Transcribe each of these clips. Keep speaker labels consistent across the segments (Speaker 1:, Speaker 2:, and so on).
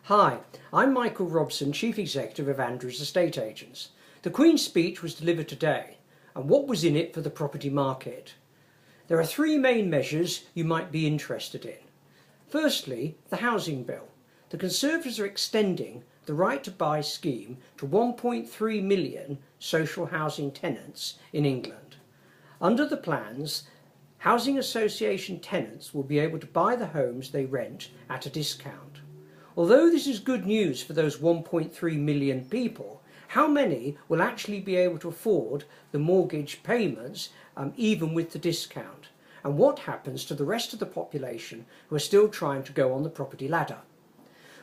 Speaker 1: Hi, I'm Michael Robson, Chief Executive of Andrews Estate Agents. The Queen's speech was delivered today, and what was in it for the property market? There are three main measures you might be interested in. Firstly, the housing bill. The Conservatives are extending the right to buy scheme to 1.3 million social housing tenants in England. Under the plans, housing association tenants will be able to buy the homes they rent at a discount. Although this is good news for those 1.3 million people, how many will actually be able to afford the mortgage payments even with the discount? And what happens to the rest of the population who are still trying to go on the property ladder?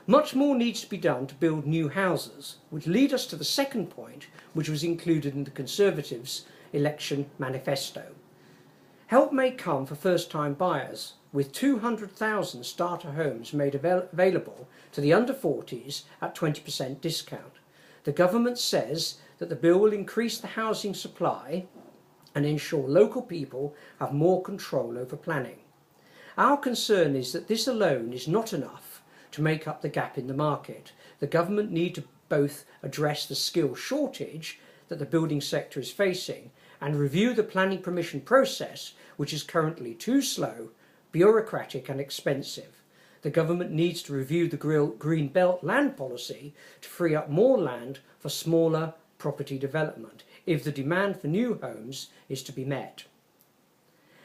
Speaker 1: Much more needs to be done to build new houses, which lead us to the second point, which was included in the Conservatives' election manifesto. Help may come for first-time buyers, with 200,000 starter homes made available to the under-40s at 20% discount. The government says that the bill will increase the housing supply and ensure local people have more control over planning. Our concern is that this alone is not enough to make up the gap in the market. The government needs to both address the skill shortage that the building sector is facing and review the planning permission process, which is currently too slow, bureaucratic and expensive. The government needs to review the Green Belt land policy to free up more land for smaller property development if the demand for new homes is to be met.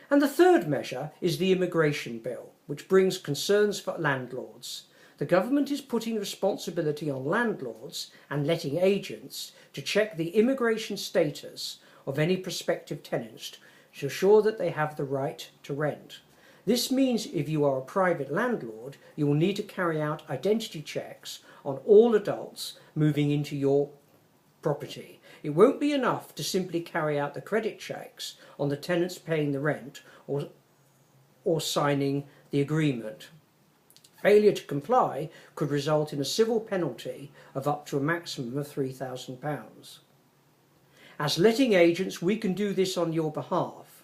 Speaker 1: And the third measure is the immigration bill, which brings concerns for landlords. The government is putting responsibility on landlords and letting agents to check the immigration status of any prospective tenants to ensure that they have the right to rent. This means if you are a private landlord, you will need to carry out identity checks on all adults moving into your property. It won't be enough to simply carry out the credit checks on the tenants paying the rent or signing the agreement. Failure to comply could result in a civil penalty of up to a maximum of £3,000. As letting agents, we can do this on your behalf.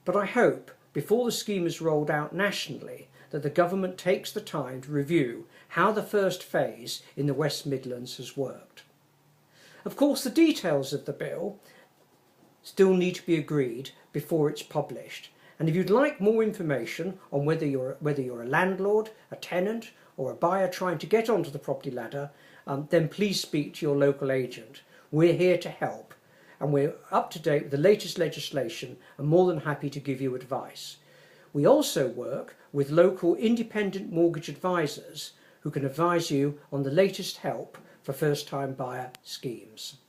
Speaker 1: But I hope, before the scheme is rolled out nationally, that the government takes the time to review how the first phase in the West Midlands has worked. Of course, the details of the bill still need to be agreed before it's published. And if you'd like more information on whether you're a landlord, a tenant, or a buyer trying to get onto the property ladder, then please speak to your local agent. We're here to help, and we're up to date with the latest legislation and more than happy to give you advice. We also work with local independent mortgage advisors who can advise you on the latest help for first-time buyer schemes.